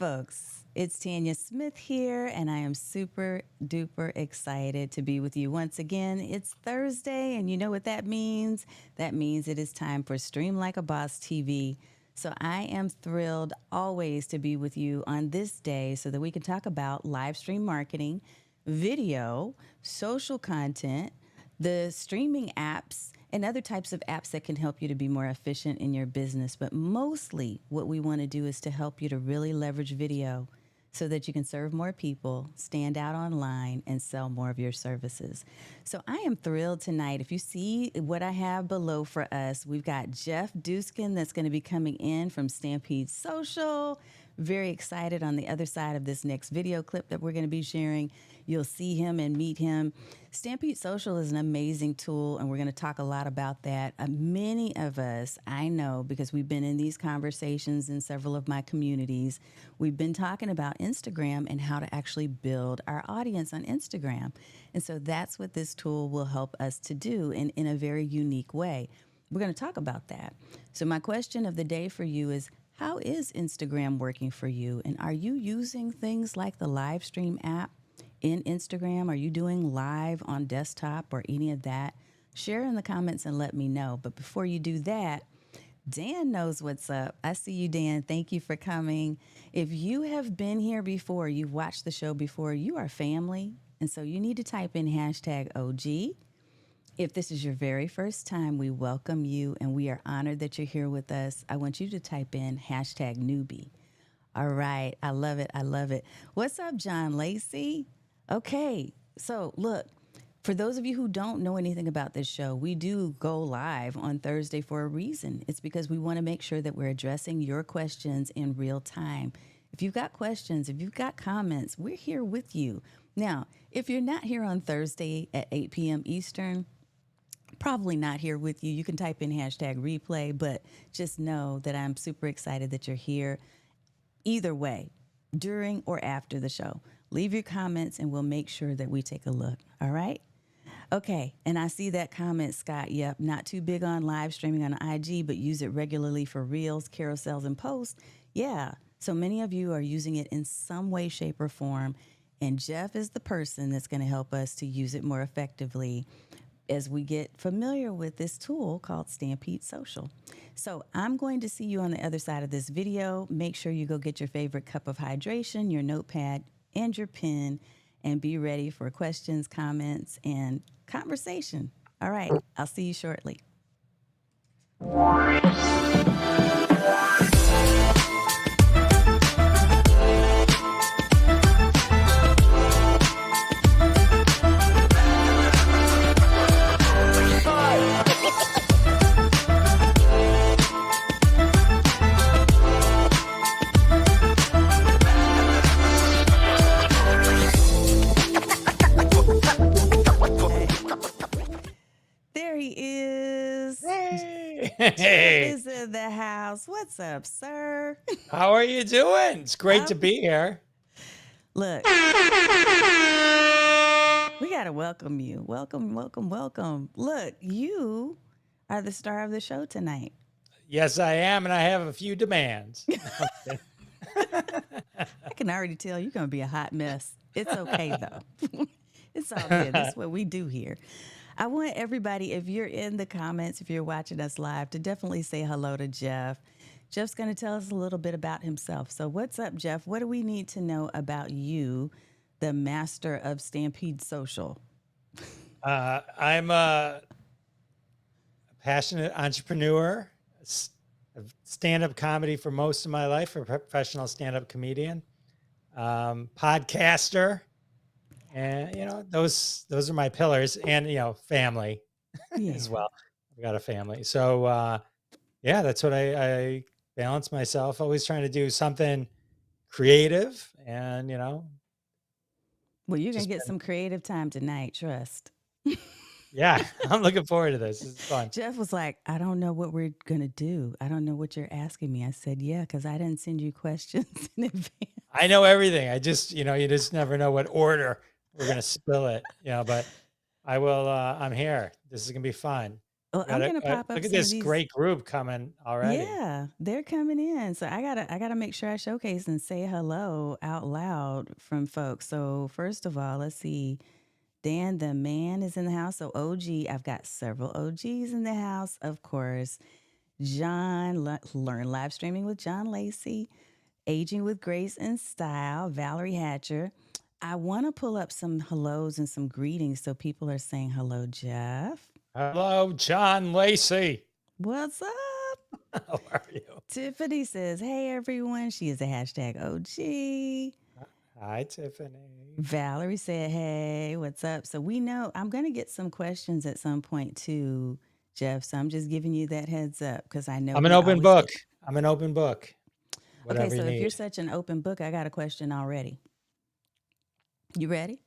folks. It's Tanya Smith here, and I am super duper excited to be with you once again. It's Thursday, and you know what that means? That means it is time for Stream Like a Boss TV. So I am thrilled always to be with you on this day so that we can talk about live stream marketing, video, social content, the streaming apps, and other types of apps that can help you to be more efficient in your business. But mostly, what we want to do is to help you to really leverage video so that you can serve more people, stand out online, and sell more of your services. So I am thrilled tonight. If you see what I have below for us, we've got Jeff Dwoskin that's going to be coming in from Stampede Social. Very excited on the other side of this next video clip that we're going to be sharing. You'll see him and meet him. Stampede Social is an amazing tool, and we're going to talk a lot about that. Many of us, I know, because we've been in these conversations in several of my communities, we've been talking about Instagram and how to actually build our audience on Instagram. And so that's what this tool will help us to do in a very unique way. We're going to talk about that. So my question of the day for you is, how is Instagram working for you? And are you using things like the live stream app in Instagram? Are you doing live on desktop or any of that? Share in the comments and let me know. But before you do that, Dan knows what's up. I see you, Dan. Thank you for coming. If you have been here before, you've watched the show before, you are family. And so you need to type in hashtag OG. If this is your very first time, we welcome you and we are honored that you're here with us. I want you to type in hashtag newbie. All right. I love it. I love it. What's up, John Lacey? Okay. So look, for those of you who don't know anything about this show, we do go live on Thursday for a reason. It's because we want to make sure that we're addressing your questions in real time. If you've got questions, if you've got comments, we're here with you. Now, if you're not here on Thursday at 8 p.m. Eastern, probably not here with you. You can type in hashtag replay, but just know that I'm super excited that you're here. Either way, during or after the show, leave your comments and we'll make sure that we take a look. All right? Okay. And I see that comment, Scott. Yep. Not too big on live streaming on IG, but use it regularly for reels, carousels, and posts. Yeah. So many of you are using it in some way, shape, or form. And Jeff is the person that's going to help us to use it more effectively as we get familiar with this tool called Stampede Social. So I'm going to see you on the other side of this video. Make sure you go get your favorite cup of hydration, your notepad, and your pen, and be ready for questions, comments, and conversation. All right, I'll see you shortly. Hey. Is in the house. What's up, sir? How are you doing? It's great to be here. Look, we got to welcome you. Welcome, welcome, welcome. Look, you are the star of the show tonight. Yes, I am, and I have a few demands. I can already tell you're going to be a hot mess. It's okay, though. It's all good. That's what we do here. I want everybody, if you're in the comments, if you're watching us live, to definitely say hello to Jeff. Jeff's going to tell us a little bit about himself. So what's up, Jeff? What do we need to know about you, the master of Stampede Social? I'm a passionate entrepreneur, stand-up comedy for most of my life, a professional stand-up comedian, podcaster. And, you know, those are my pillars, and, you know, family as well. I've got a family. So, yeah, that's what I balance myself, always trying to do something creative and, you know. Well, you're going to get some creative time tonight, trust. Yeah, I'm looking forward to this. It's fun. Jeff was like, I don't know what we're going to do. I don't know what you're asking me. I said, yeah, because I didn't send you questions in advance. I know everything. I just, you know, you just never know what order we're going to spill it, you know, but I will, I'm here. This is going to be fun. Well, I'm gonna pop up Look at some of this these. great group coming already. Yeah, they're coming in. So I gotta make sure I showcase and say hello out loud from folks. So first of all, let's see. Dan the man is in the house. So OG, I've got several OGs in the house, of course. Learn live streaming with John Lacey, aging with grace and style, Valerie Hatcher. I want to pull up some hellos and some greetings. So people are saying hello, Jeff. Hello, John Lacey. What's up? How are you? Tiffany says, hey, everyone. She is a hashtag OG. Hi, Tiffany. Valerie said, hey, what's up? So we know I'm going to get some questions at some point too, Jeff. So I'm just giving you that heads up because I know I'm an we open always book. get. I'm an open book. Okay, Whatever so you if you're need. such an open book, I got a question already. You ready?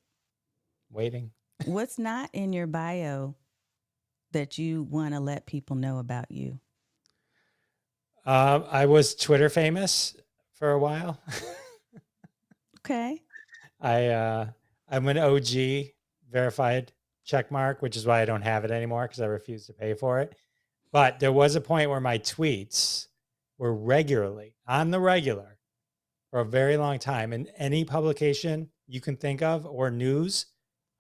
Waiting. What's not in your bio that you want to let people know about you? I was Twitter famous for a while. Okay. I'm an OG verified check mark, which is why I don't have it anymore because I refuse to pay for it. But there was a point where my tweets were regularly on the regular for a very long time. In any publication you can think of or news,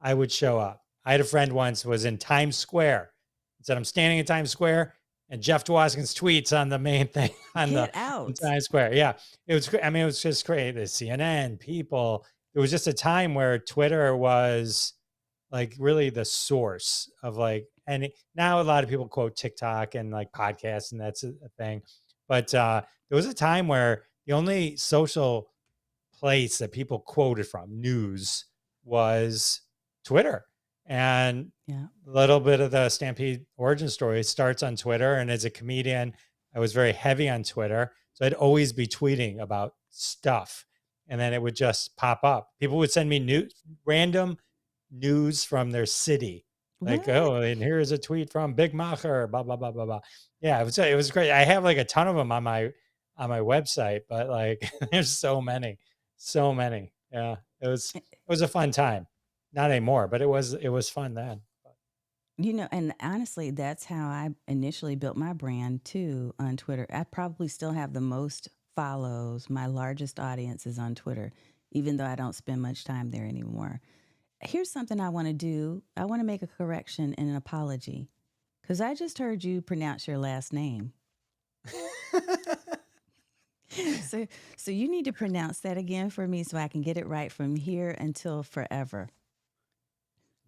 I would show up. I had a friend once was in Times Square and said, I'm standing in Times Square and Jeff Dwoskin's tweets on the main thing Get in out. Times Square. Yeah. It was, I mean, it was just great. The CNN people, there was just a time where Twitter was like really the source of like, and now a lot of people quote TikTok and like podcasts and that's a thing. But there was a time where the only social place that people quoted from news was Twitter. And Yeah. a little bit of the Stampede origin story starts on Twitter. And as a comedian, I was very heavy on Twitter. So I'd always be tweeting about stuff. And then it would just pop up. People would send me random news from their city. Like, What? oh, and here's a tweet from Big Macher, blah, blah, blah, blah, blah. Yeah, it was great. I have like a ton of them on my website, but like there's so many. So many. Yeah. It was a fun time. Not anymore, but it was fun then. You know, and honestly, that's how I initially built my brand too on Twitter. I probably still have the most follows. My largest audience is on Twitter, even though I don't spend much time there anymore. Here's something I want to do. I want to make a correction and an apology because I just heard you pronounce your last name. So, so you need to pronounce that again for me so I can get it right from here until forever.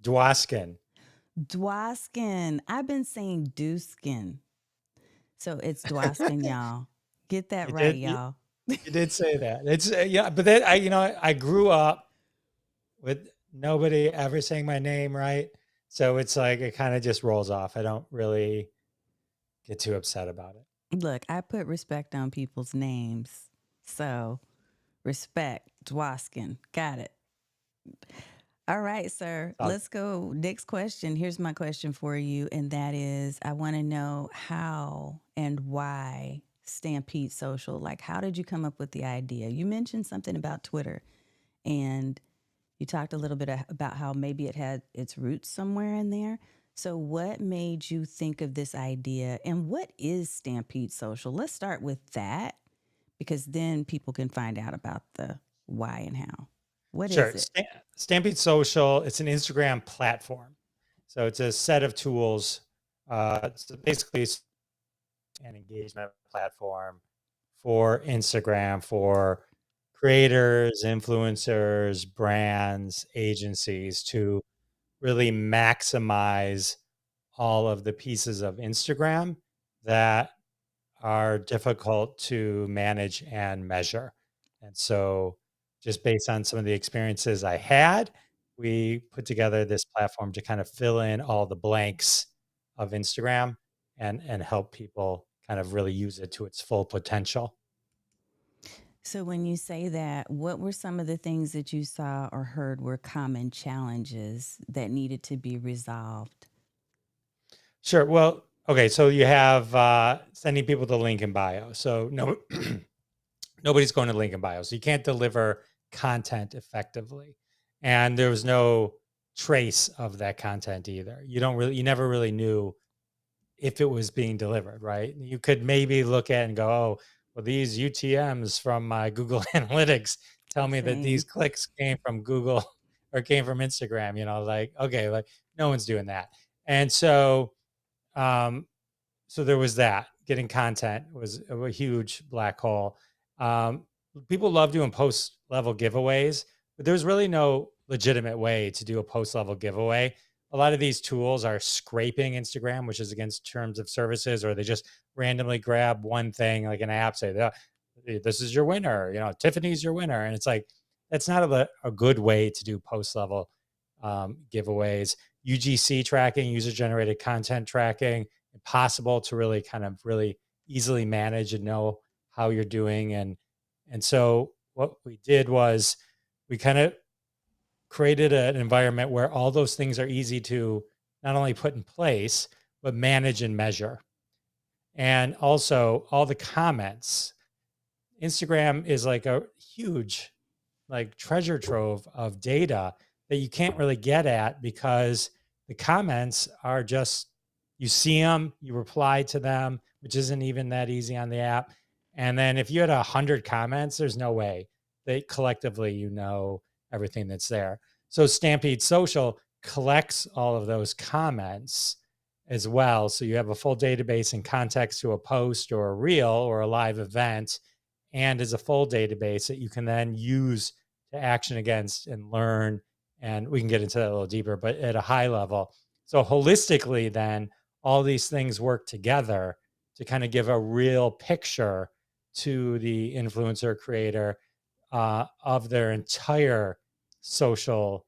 Dwoskin. Dwoskin. I've been saying Dewskin. So it's Dwoskin, y'all. Get that You right, did y'all. you did say that. It's yeah, but then I grew up with nobody ever saying my name right. So it's like it kind of just rolls off. I don't really get too upset about it. Look, I put respect on people's names. So respect, Dwoskin. Got it. All right, sir. It's all Let's go. Next question. Here's my question for you. And that is I want to know how and why Stampede Social. Like, how did you come up with the idea? You mentioned something about Twitter and you talked a little bit about how maybe it had its roots somewhere in there. So, what made you think of this idea and what is Stampede Social? Let's start with that because then people can find out about the why and how. What is Sure. it? Stampede Social, it's an Instagram platform. So it's a set of tools. So basically, it's an engagement platform for Instagram, for creators, influencers, brands, agencies to really maximize all of the pieces of Instagram that are difficult to manage and measure. And so, just based on some of the experiences I had, we put together this platform to kind of fill in all the blanks of Instagram and help people kind of really use it to its full potential. So, when you say that, what were some of the things that you saw or heard were common challenges that needed to be resolved? Sure. Well, okay. So you have sending people to link in bio. So no, nobody's going to link in bio. So you can't deliver content effectively. And there was no trace of that content either. You never really knew if it was being delivered, right? You could maybe look at and go, oh, well, these UTMs from my Google Analytics tell me that these Same. clicks came from Google or came from Instagram, like, okay, like no one's doing that. And um, so there was that. Getting content was a huge black hole. Um, People love doing post level giveaways, but there's really no legitimate way to do a post level giveaway. A lot of these tools are scraping Instagram, which is against terms of services, or they just randomly grab one thing like an app, say, this is your winner, Tiffany's your winner. And it's like, that's not a good way to do post level giveaways. UGC tracking, user generated content tracking, impossible to really kind of really easily manage and know how you're doing. And so what we did was we kind of created an environment where all those things are easy to not only put in place, but manage and measure. And also all the comments. Instagram is like a huge like treasure trove of data that you can't really get at because the comments are just, you see them, you reply to them, which isn't even that easy on the app. And then if you had 100 comments, there's no way that collectively everything that's there. So Stampede Social collects all of those comments as well. So you have a full database and context to a post or a reel or a live event, and is a full database that you can then use to action against and learn. And we can get into that a little deeper, but at a high level. So holistically, then all these things work together to kind of give a real picture to the influencer creator of their entire social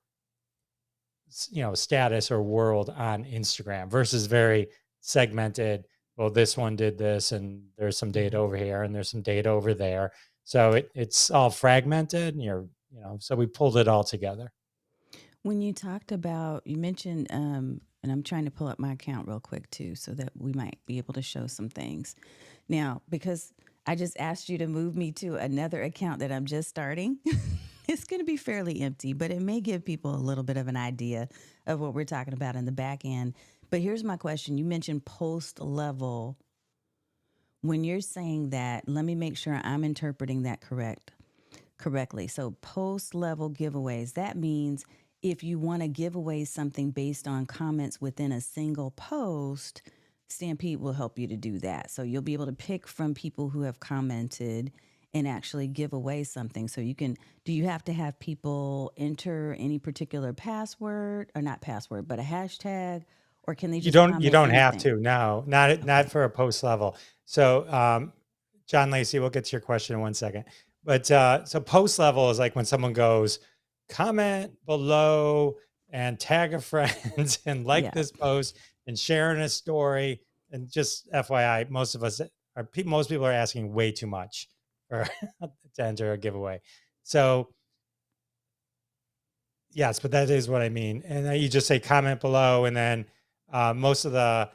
status or world on Instagram versus very segmented. Well, this one did this, and there's some data over here, and there's some data over there. So it's all fragmented, and so we pulled it all together. When you talked about, you mentioned, and I'm trying to pull up my account real quick too, so that we might be able to show some things. Now, because I just asked you to move me to another account that I'm just starting, it's going to be fairly empty, but it may give people a little bit of an idea of what we're talking about in the back end. But here's my question. You mentioned post level. When you're saying that, let me make sure I'm interpreting that correctly. So post level giveaways, that means if you want to give away something based on comments within a single post, Stampede will help you to do that. So you'll be able to pick from people who have commented and actually give away something. So do you have to have people enter any particular password, or not password, but a hashtag, or can they You just don't you comment don't have anything? to. No, not Okay. for a post level. So John Lacey, we'll get to your question in 1 second. But so post level is like when someone goes, comment below and tag a friend and like Yeah. this post and sharing a story. And just FYI, most people are asking way too much for to enter a giveaway. So yes, but that is what I mean. And then you just say comment below, and then most of the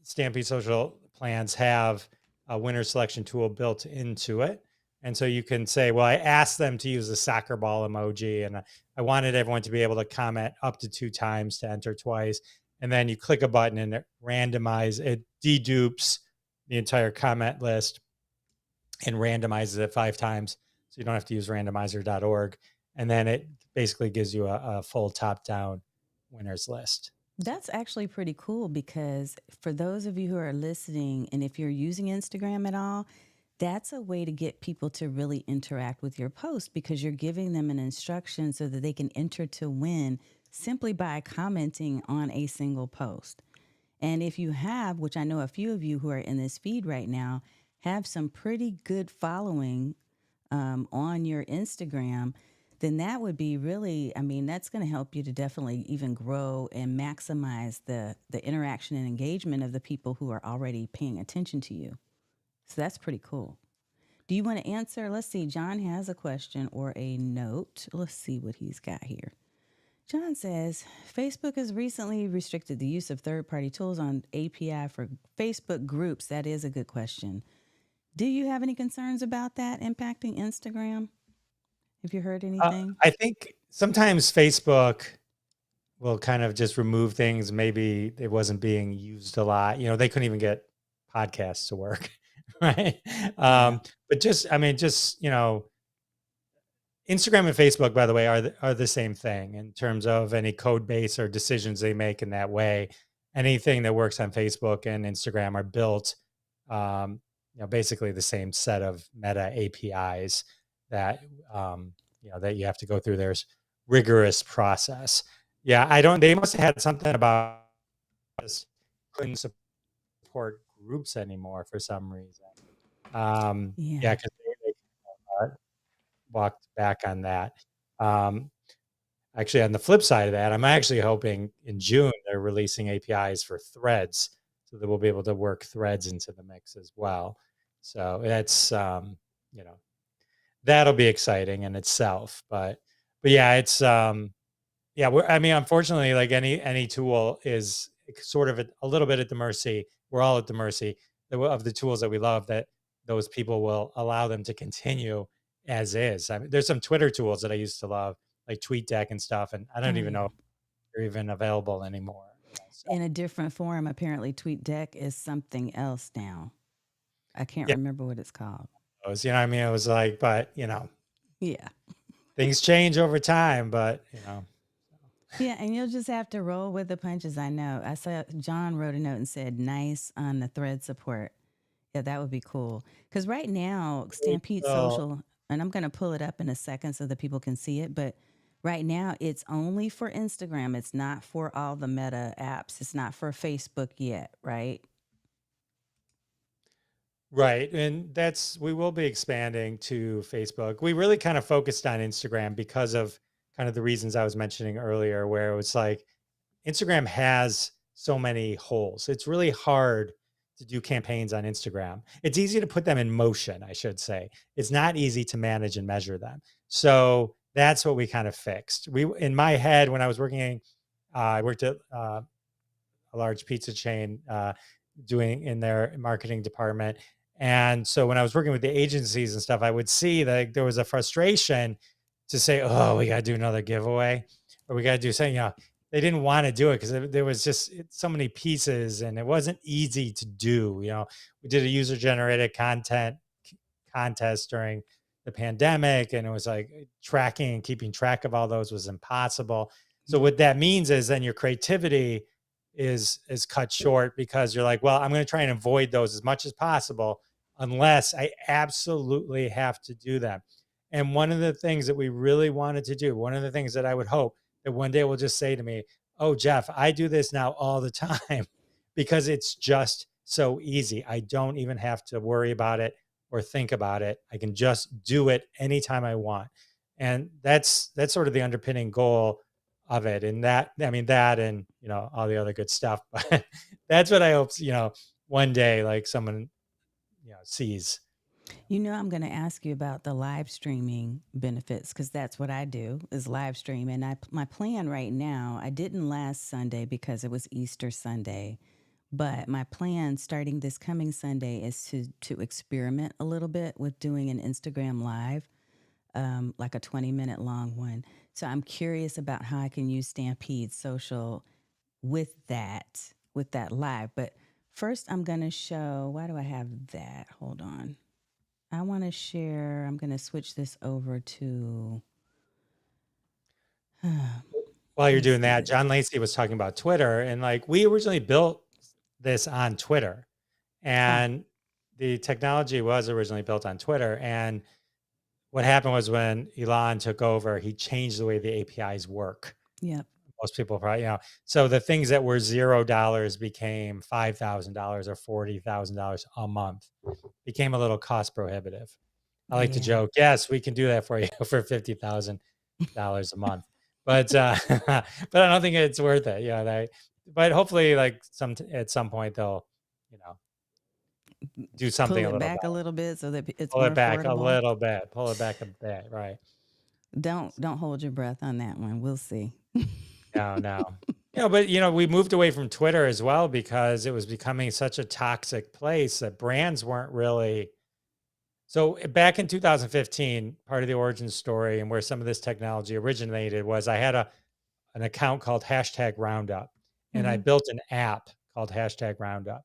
Stampede Social plans have a winner selection tool built into it. And so you can say, well, I asked them to use the soccer ball emoji, and I wanted everyone to be able to comment up to 2 times to enter twice. And then you click a button and it dedupes the entire comment list and randomizes it 5 times. So you don't have to use randomizer.org. And then it basically gives you a full top down winners list. That's actually pretty cool, because for those of you who are listening, and if you're using Instagram at all, that's a way to get people to really interact with your post, because you're giving them an instruction so that they can enter to win simply by commenting on a single post. And if you have, which I know a few of you who are in this feed right now, have some pretty good following on your Instagram, then that would be really, I mean, that's going to help you to definitely even grow and maximize the interaction and engagement of the people who are already paying attention to you. So that's pretty cool. Do you want to answer? Let's see. John has a question or a note. Let's see what he's got here. John says Facebook has recently restricted the use of third party tools on API for Facebook groups. That is a good question. Do you have any concerns about that impacting Instagram? Have you heard anything? I think sometimes Facebook will kind of just remove things. Maybe it wasn't being used a lot. They couldn't even get podcasts to work, right? Yeah. But just, I mean, just Instagram and Facebook, by the way, are the same thing in terms of any code base or decisions they make in that way. Anything that works on Facebook and Instagram are built, basically the same set of meta APIs that that you have to go through. There's rigorous process. Yeah, I don't. They must have had something about this couldn't support groups anymore for some reason. Yeah, Yeah. because walked back on that. Um, Actually, on the flip side of that, I'm actually hoping in June they're releasing APIs for threads so that we'll be able to work threads into the mix as well. So that's, that'll be exciting in itself. But yeah, it's, yeah, I mean, unfortunately, like any tool is sort of a little bit at the mercy. We're all at the mercy of the tools that we love, that those people will allow them to continue as is. I mean, there's some Twitter tools that I used to love, like TweetDeck and stuff, and I don't Oh even know yeah. if they're even available anymore. So, In a different form, apparently TweetDeck is something else now. I can't yeah, remember what it's called. I mean, it was like, but Yeah. things change over time, but Yeah, and you'll just have to roll with the punches. I know. I saw John wrote a note and said nice on the thread support. Yeah, that would be cool. Because right now, Stampede so Social, and I'm going to pull it up in a second so that people can see it, but right now it's only for Instagram. It's not for all the meta apps. It's not for Facebook yet, right? right. And we will be expanding to Facebook. We really kind of focused on Instagram because of kind of the reasons I was mentioning earlier, where it was like Instagram has so many holes. It's really hard to do campaigns on Instagram. It's easy to put them in motion, I should say. It's not easy to manage and measure them. So that's what we kind of fixed. In my head, when I was working, I worked at a large pizza chain, doing in their marketing department. And so when I was working with the agencies and stuff, I would see that there was a frustration to say, "Oh, we got to do another giveaway, or we got to do something." They didn't want to do it because there was just so many pieces, and it wasn't easy to do. We did a user generated content contest during the pandemic, and it was like tracking and keeping track of all those was impossible. So what that means is then your creativity is cut short, because you're like, well, I'm going to try and avoid those as much as possible unless I absolutely have to do them. And one of the things that we really wanted to do, one of the things that I would hope that one day will just say to me, "Oh, Jeff, I do this now all the time because it's just so easy. I don't even have to worry about it or think about it. I can just do it anytime I want." And that's sort of the underpinning goal of it. And that, I mean, that and all the other good stuff. But that's what I hope, one day like someone sees. I'm going to ask you about the live streaming benefits because that's what I do is live stream. And my plan right now, I didn't last Sunday because it was Easter Sunday, but my plan starting this coming Sunday is to experiment a little bit with doing an Instagram live, like a 20-minute long one. So I'm curious about how I can use Stampede Social with that live. But first, I'm going to show. Why do I have that? Hold on. I want to share. I'm going to switch this over to. While you're Let's doing do that, this. John Lacey was talking about Twitter, and like we originally built this on Twitter, Oh, and the technology was originally built on Twitter. And what happened was when Elon took over, he changed the way the APIs work. yep. Most people probably, so the things that were $0 became $5,000 or $40,000 a month, became a little cost prohibitive. I like to Yeah. joke, yes, we can do that for you for $50,000 a month, but but I don't think it's worth it. But hopefully, like at some point they'll, you know, do something Pull a it little back a better, little bit so that it's pull more it back a affordable. little bit, pull it back a bit, right? Don't hold your breath on that one. We'll see. No, no. But we moved away from Twitter as well because it was becoming such a toxic place that brands weren't really. So back in 2015, part of the origin story and where some of this technology originated was I had an account called hashtag Roundup, and I Mm-hmm. built an app called hashtag Roundup.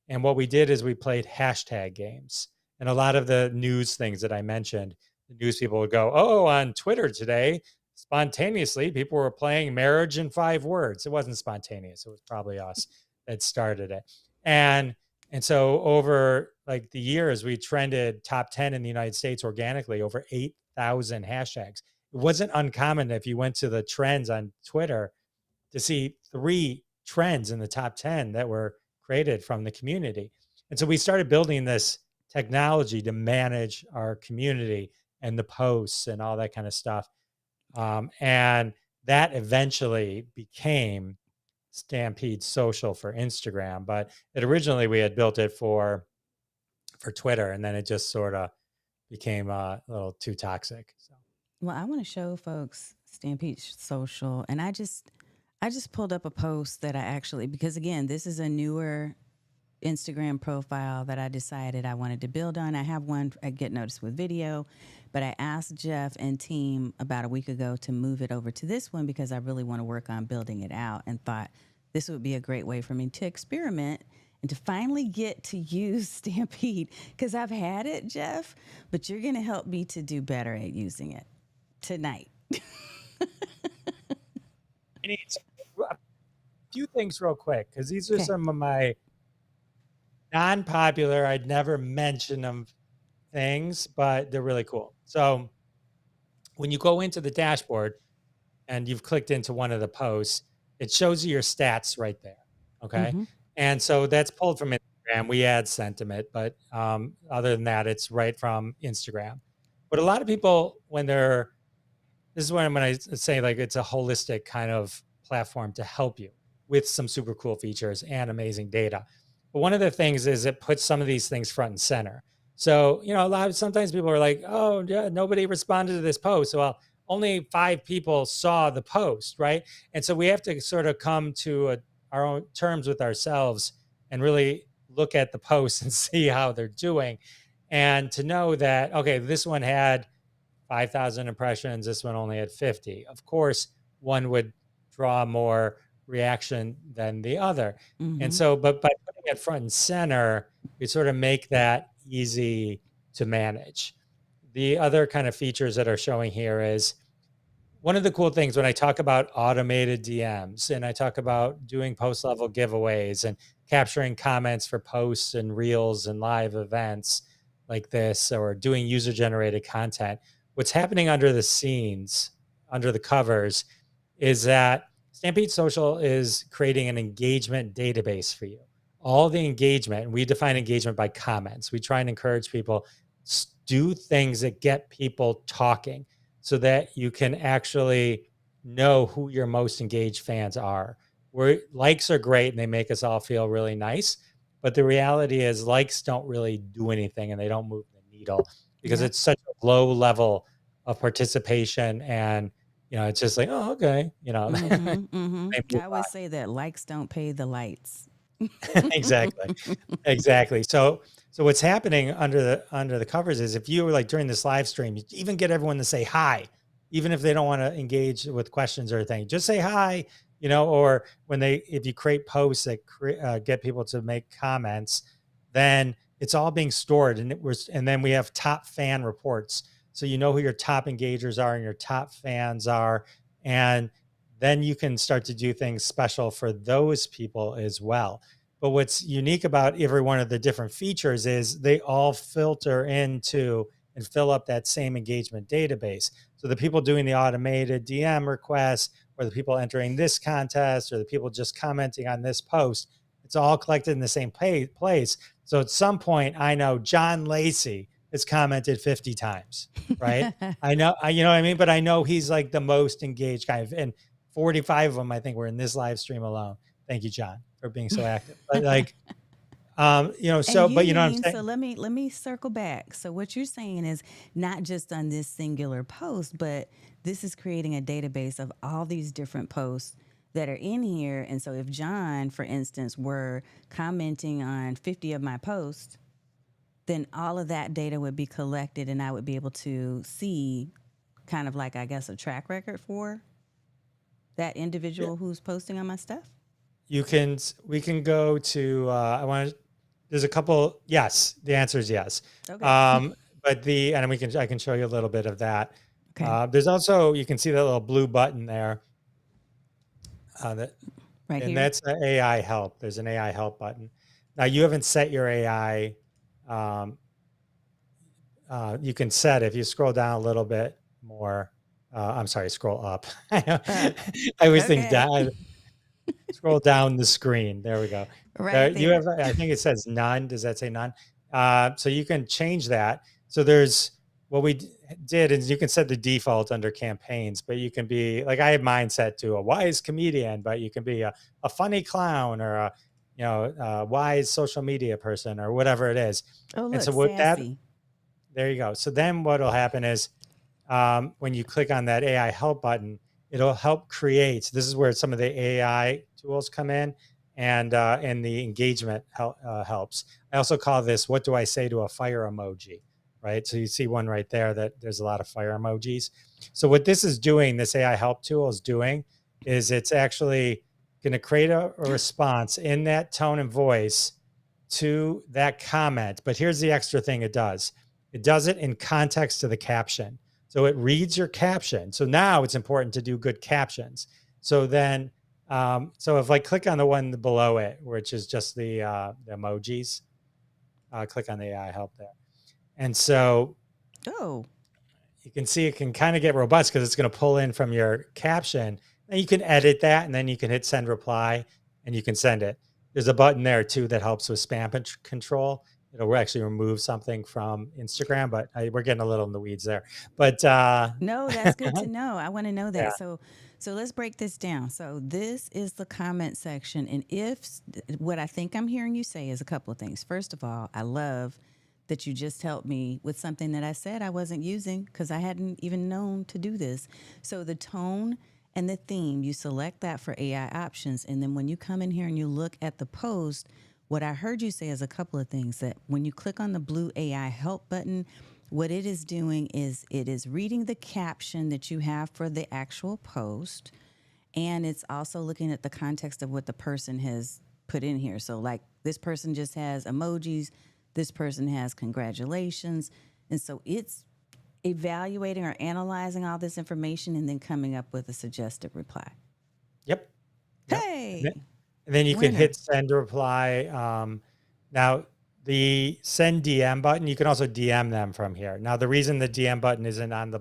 And what we did is we played hashtag games. And a lot of the news things that I mentioned, the news people would go, oh, on Twitter today, spontaneously, people were playing Marriage in 5 Words. It wasn't spontaneous. It was probably us that started it. And so over like the years, we trended top 10 in the United States organically, over 8,000 hashtags. It wasn't uncommon if you went to the trends on Twitter to see 3 trends in the top 10 that were created from the community. And so we started building this technology to manage our community and the posts and all that kind of stuff. And that eventually became Stampede Social for Instagram, but it originally we had built it for Twitter, and then it just sort of became a little too toxic. So. Well, I want to show folks Stampede Social, and I just pulled up a post that I actually, because again, this is a newer Instagram profile that I decided I wanted to build on. I have one at Get Noticed with video, but I asked Jeff and team about a week ago to move it over to this one because I really want to work on building it out and thought this would be a great way for me to experiment and to finally get to use Stampede because I've had it, Jeff, but you're going to help me to do better at using it tonight. I need a few things real quick because these are Okay. some of my non-popular, I'd never mention them things, but they're really cool. So when you go into the dashboard and you've clicked into one of the posts, it shows you your stats right there. Okay. Mm-hmm. And so that's pulled from Instagram. We add sentiment, but other than that, it's right from Instagram. But a lot of people, when they're, this is when I say like it's a holistic kind of platform to help you with some super cool features and amazing data. But one of the things is it puts some of these things front and center. So, you know, sometimes people are like, oh, yeah, nobody responded to this post. Well, only 5 people saw the post, right? And so we have to sort of come to our own terms with ourselves and really look at the posts and see how they're doing. And to know that, okay, this one had 5,000 impressions. This one only had 50. Of course, one would draw more reaction than the other. And Mm-hmm. so, but by putting it front and center, we sort of make that easy to manage. The other kind of features that are showing here is one of the cool things when I talk about automated DMs and I talk about doing post level giveaways and capturing comments for posts and reels and live events like this, or doing user generated content, what's happening under the scenes, under the covers, is that Stampede Social is creating an engagement database for you. All the engagement, we define engagement by comments. We try and encourage people do things that get people talking so that you can actually know who your most engaged fans are. Where likes are great and they make us all feel really nice, but the reality is likes don't really do anything and they don't move the needle because Yep. it's such a low level of participation, and you know it's just like, oh, okay, you know. Mm-hmm. Mm-hmm. They move I always say that likes don't pay the lights. on. Exactly. Exactly. So what's happening under the covers is if you were like during this live stream, you even get everyone to say hi, even if they don't want to engage with questions or anything, just say hi, you know, or when if you create posts that get people to make comments, then it's all being stored and then we have top fan reports. So you know who your top engagers are and your top fans are. And then you can start to do things special for those people as well. But what's unique about every one of the different features is they all filter into and fill up that same engagement database. So the people doing the automated DM requests, or the people entering this contest, or the people just commenting on this post, it's all collected in the same place. So at some point, I know John Lacey has commented 50 times, right? I know, you know what I mean? But I know he's like the most engaged guy. And 45 of them, I think, were in this live stream alone. Thank you, John, for being so active. But like, you know, And so, but you know what I'm Eugene, so saying? let me circle back. So what you're saying is not just on this singular post, but this is creating a database of all these different posts that are in here. And so if John, for instance, were commenting on 50 of my posts, then all of that data would be collected and I would be able to see kind of like I guess a track record for that individual who's posting on my stuff? We can go to, there's a couple. Yes. The answer is yes. Okay. But I can show you a little bit of that. Okay. There's also, you can see that little blue button there. That Right And here. that's the AI help. There's an AI help button. Now you haven't set your AI. You can set, if you scroll down a little bit more. I'm sorry, scroll up. I always think Okay. down. Scroll down the screen. There we go. Right You there. have, I think it says none. Does that say none? So you can change that. So there's, what we did is you can set the default under campaigns, but you can be like, I have mine set to a wise comedian, but you can be a funny clown or a wise social media person or whatever it is. Oh, And so look, with that, sassy. there you go. So then what will happen is when you click on that AI help button, it'll help create. This is where some of the AI tools come in, and the engagement helps. I also call this, what do I say to a fire emoji, right? So you see one right there that there's a lot of fire emojis. So what this is doing, this AI help tool is doing, is it's actually going to create a response in that tone and voice to that comment. But here's the extra thing it does. It does it in context to the caption. So it reads your caption. So now it's important to do good captions. So then, so if I click on the one below it, which is just the emojis, click on the AI help there. And so Oh. you can see it can kind of get robust because it's going to pull in from your caption. And you can edit that, and then you can hit send reply and you can send it. There's a button there too that helps with spam control. It'll actually remove something from Instagram, but we're getting a little in the weeds there. But No, that's good to know. I want to know yeah, that. So let's break this down. So this is the comment section, and what I think I'm hearing you say is a couple of things. First of all, I love that you just helped me with something that I said I wasn't using because I hadn't even known to do this. So the tone and the theme, you select that for AI options, and then when you come in here and you look at the post, what I heard you say is a couple of things, that when you click on the blue AI help button, what it is doing is it is reading the caption that you have for the actual post, and it's also looking at the context of what the person has put in here. So, like, this person just has emojis, this person has congratulations. And so it's evaluating or analyzing all this information and then coming up with a suggested reply. yep, yep. Hey, And then you can winner. hit send reply. Now, the send DM button, you can also DM them from here. Now, the reason the DM button isn't on the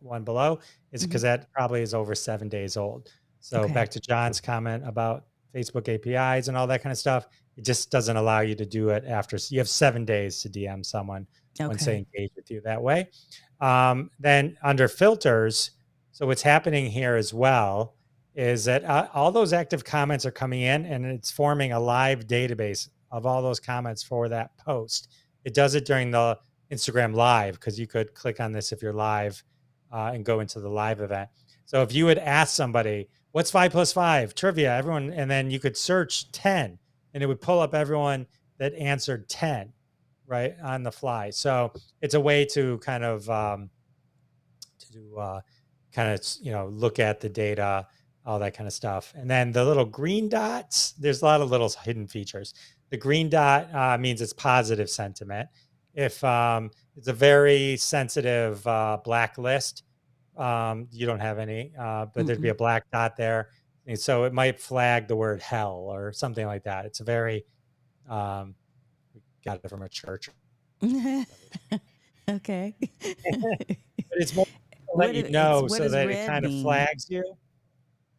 one below is because that probably is over 7 days old. So Okay. back to John's comment about Facebook APIs and all that kind of stuff, it just doesn't allow you to do it after. You have 7 days to DM someone once they Okay. engage with you that way. Then under filters, so what's happening here as well is that all those active comments are coming in, and it's forming a live database of all those comments for that post. It does it during the Instagram live, because you could click on this if you're live and go into the live event. So if you would ask somebody, what's 5 plus 5? Trivia, everyone, and then you could search 10, and it would pull up everyone that answered 10, right, on the fly. So it's a way to kind of look at the data, all that kind of stuff. And then the little green dots, there's a lot of little hidden features. The green dot means it's positive sentiment. If it's a very sensitive blacklist, you don't have any, but there'd be a black dot there. And so it might flag the word hell or something like that. It's a very, we got it from a church. Okay. But it's more to let you know What so does that it red kind of mean? flags you.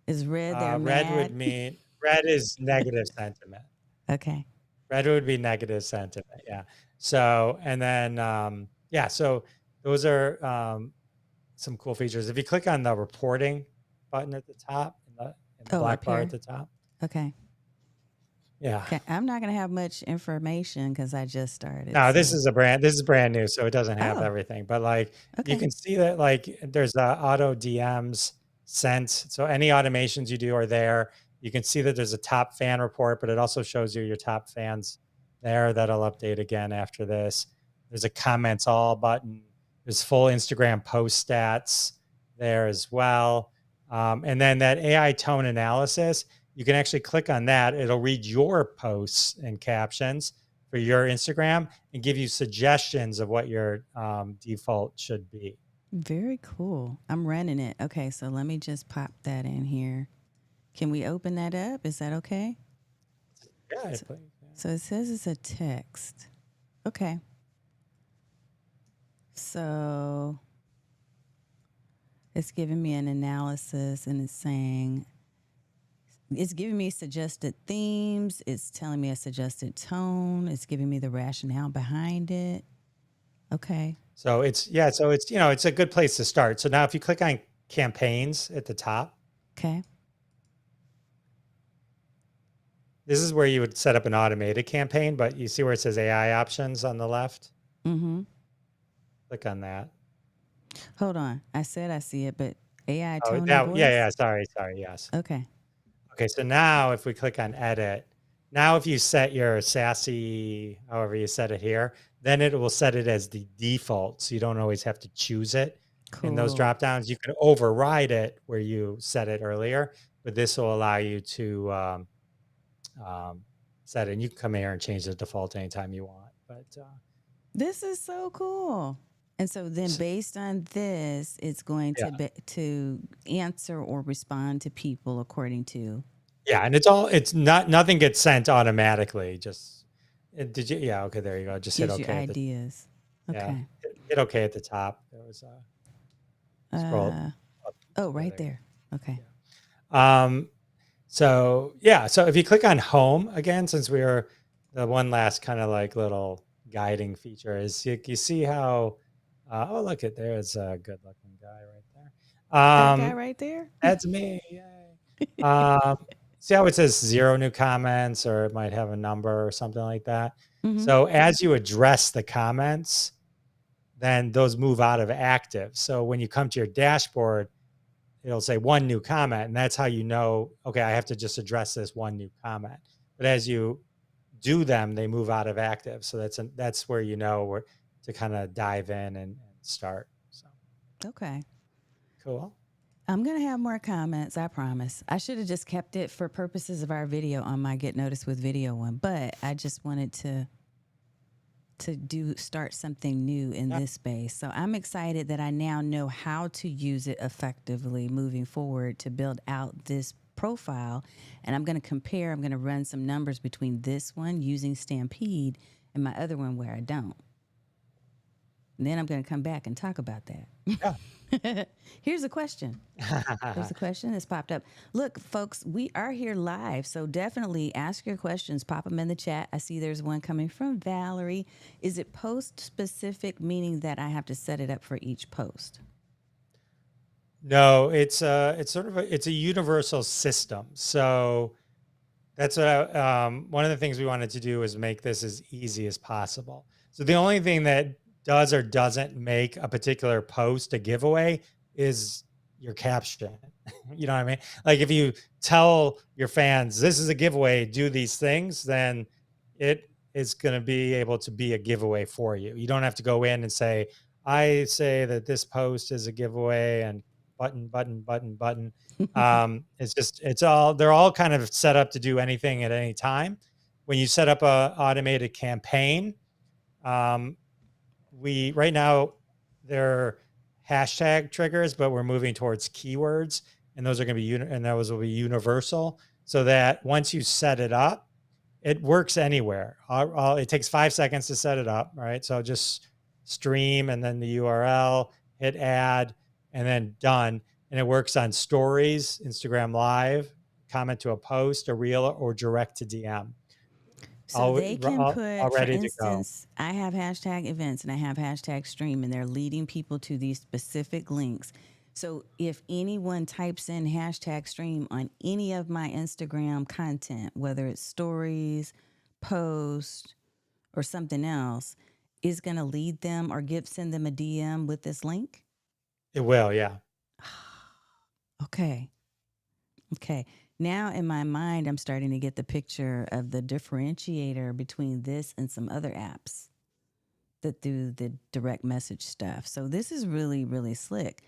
Is red they're Red would mad? mean, red is negative sentiment. Okay. Red would be negative sentiment. Yeah. So, and then, yeah, so those are some cool features. If you click on the reporting button at the top, in the Oh, black up bar at here. the top. Okay. Yeah. Okay. I'm not gonna have much information because I just started. No, So. this is brand new, so it doesn't have Oh. everything. But like you Okay. can see that like there's auto DMs sent. So any automations you do are there. You can see that there's a top fan report, but it also shows you your top fans there. That'll update again after this. There's a comments all button. There's full Instagram post stats there as well. And then that AI tone analysis, you can actually click on that. It'll read your posts and captions for your Instagram and give you suggestions of what your default should be. Very cool. I'm running it. Okay, so let me just pop that in here. Can we open that up? Is that okay? Yeah. So, so it says it's a text. Okay. So it's giving me an analysis and it's saying, it's giving me suggested themes. It's telling me a suggested tone. It's giving me the rationale behind it. Okay. So it's it's a good place to start. So now if you click on campaigns at the top, Okay. this is where you would set up an automated campaign, but you see where it says AI options on the left? Mm-hmm. Click on that. Hold on. I said I see it, but AI Oh, tone and now, voice? yeah. Sorry. Yes. Okay. Okay. So now if we click on edit, now if you set your sassy, however you set it here, then it will set it as the default. So you don't always have to choose it in those Cool. drop downs. You can override it where you set it earlier, but this will allow you to set it. And you can come here and change the default anytime you want. But This is so cool. And so then based on this, it's going yeah. to answer or respond to people according to. Yeah, and nothing gets sent automatically. Just did you? Yeah, okay, there you go. Just hit Gives you okay at the ideas. yeah, Okay. hit okay at the top. There was a scroll Uh up. oh, Yeah, right there you there. Okay. go. So yeah, so if you click on home again, since we are the one last kind of like little guiding feature is you see how oh look at there's a good looking guy right there. That guy right there? That's me. Yay. Um, see how it says 0 new comments, or it might have a number or something like that. Mm-hmm. So as you address the comments, then those move out of active. So when you come to your dashboard, it'll say 1 new comment, and that's how you know, okay, I have to just address this 1 new comment. But as you do them, they move out of active. So that's where you know where to kind of dive in and start. So Okay. cool. I'm going to have more comments, I promise. I should have just kept it for purposes of our video on my Get Noticed with Video one, but I just wanted to start something new in Yeah. this space. So I'm excited that I now know how to use it effectively moving forward to build out this profile. And I'm going to compare, I'm going to run some numbers between this one using Stampede and my other one where I don't. And then I'm going to come back and talk about that. Yeah. Here's a question. There's a question that's popped up. Look, folks, we are here live, so definitely ask your questions. Pop them in the chat. I see there's one coming from Valerie. Is it post specific, meaning that I have to set it up for each post? No, it's sort of it's a universal system. So that's what one of the things we wanted to do is make this as easy as possible. So the only thing that does or doesn't make a particular post a giveaway is your caption. You know what I mean? Like if you tell your fans this is a giveaway, do these things, then it is going to be able to be a giveaway for you. You don't have to go in and say, I say that this post is a giveaway and button. They're all kind of set up to do anything at any time. When you set up a automated campaign, we right now they're hashtag triggers, but we're moving towards keywords, and those are going to be and those will be universal, so that once you set it up, it works anywhere. It takes 5 seconds to set it up, right? So just stream and then the URL, hit add, and then done. And it works on stories, Instagram Live, comment to a post, a reel, or direct to DM. So they can All put, for ready to go. instance, I have hashtag events and I have hashtag stream, and they're leading people to these specific links. So if anyone types in hashtag stream on any of my Instagram content, whether it's stories, post, or something else, is going to lead them or send them a DM with this link? It will, yeah. Okay. Okay. Now in my mind, I'm starting to get the picture of the differentiator between this and some other apps that do the direct message stuff. So this is really, really slick.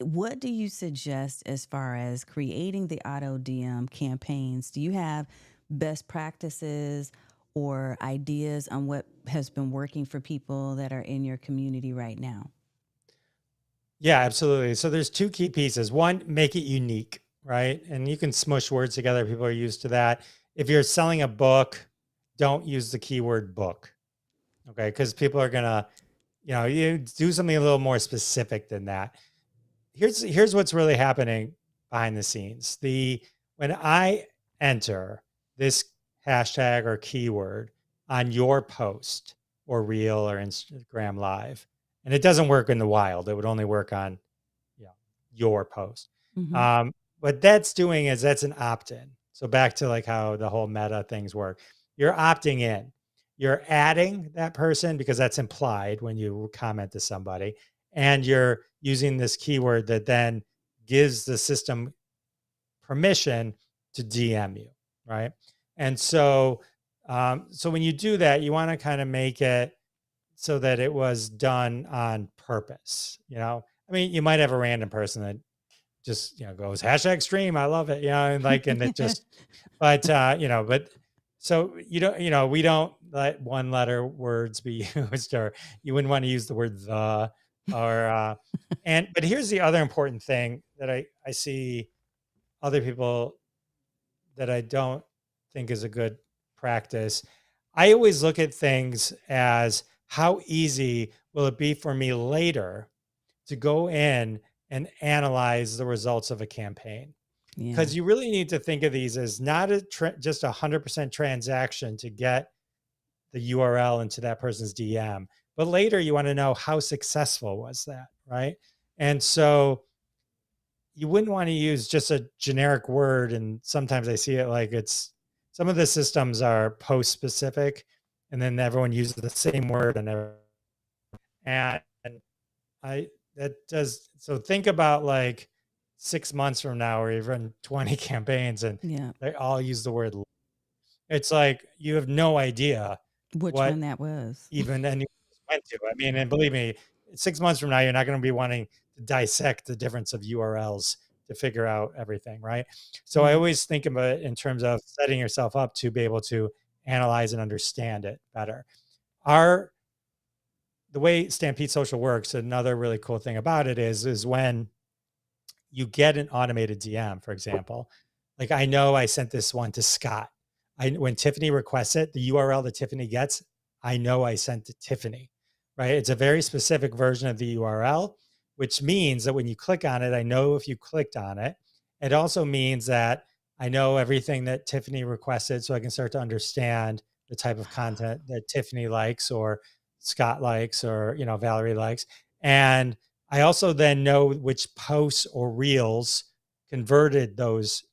what do you suggest as far as creating the auto DM campaigns? Do you have best practices or ideas on what has been working for people that are in your community right now? Yeah, absolutely. So there's two key pieces. One, make it unique, right? And you can smush words together. People are used to that. If you're selling a book, don't use the keyword book. Okay. Because people are gonna, you do something a little more specific than that. Here's what's really happening behind the scenes. When I enter this hashtag or keyword on your post or reel or Instagram live, and it doesn't work in the wild, it would only work on your post. Mm-hmm. What that's doing is that's an opt-in. So back to like how the whole meta things work. You're opting in. You're adding that person because that's implied when you comment to somebody. And you're using this keyword that then gives the system permission to DM you, right? And so when you do that, you want to kind of make it so that it was done on purpose. I mean, you might have a random person that just goes hashtag stream, I love it, and like, and it just, but but so we don't let one letter words be used, or you wouldn't want to use the word the, or but here's the other important thing that I see other people that I don't think is a good practice. I always look at things as how easy will it be for me later to go in and analyze the results of a campaign, Yeah. because you really need to think of these as not just 100% transaction to get the URL into that person's DM, but later you want to know how successful was that, right? And so you wouldn't want to use just a generic word. And sometimes I see it like some of the systems are post specific, and then everyone uses the same word and I that does so think about like 6 months from now, or you've run 20 campaigns and Yeah. they all use the word. It's like you have no idea Which what one that was? even anyone went to. I mean, and believe me, 6 months from now, you're not going to be wanting to dissect the difference of URLs to figure out everything, right? So I Yeah. always think about it in terms of setting yourself up to be able to analyze and understand it better. The way Stampede Social works, another really cool thing about it is when you get an automated DM, for example, like I know I sent this one to Scott. When Tiffany requests it, the URL that Tiffany gets, I know I sent to Tiffany, right? It's a very specific version of the URL, which means that when you click on it, I know if you clicked on it. It also means that I know everything that Tiffany requested, so I can start to understand the type of content that Tiffany likes, or Scott likes, or Valerie likes. And I also then know which posts or reels converted those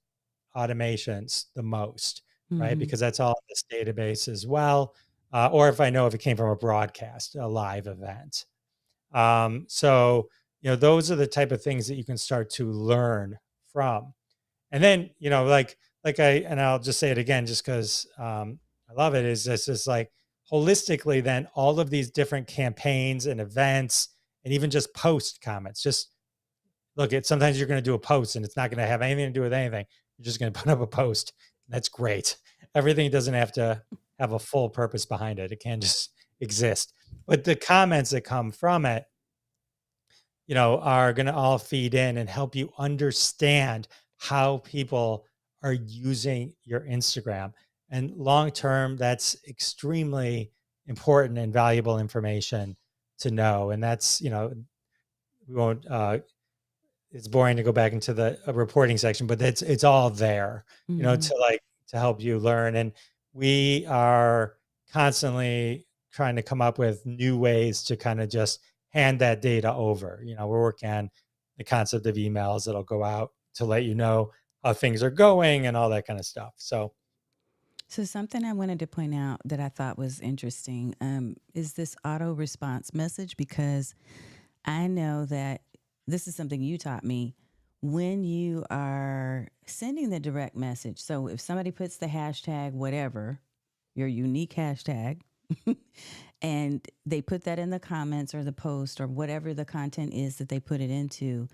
automations the most, right? Mm-hmm. Because that's all in this database as well. Or if I know if it came from a broadcast, a live event. So, those are the type of things that you can start to learn from. And then, and I'll just say it again, just because I love it, is this is like holistically, then all of these different campaigns and events, and even just post comments, just look at, sometimes you're going to do a post and it's not going to have anything to do with anything. You're just going to put up a post. That's great. Everything doesn't have to have a full purpose behind it. It can just exist. But the comments that come from it, are going to all feed in and help you understand how people are using your Instagram. And long term, that's extremely important and valuable information to know. And that's, we won't, it's boring to go back into the reporting section, but it's all there, Mm-hmm. to help you learn. And we are constantly trying to come up with new ways to kind of just hand that data over. We're working on the concept of emails that'll go out to let you know how things are going and all that kind of stuff. So So, something I wanted to point out that I thought was interesting is this auto response message, because I know that this is something you taught me when you are sending the direct message. So, if somebody puts the hashtag, whatever, your unique hashtag, and they put that in the comments or the post or whatever the content is that they put it into,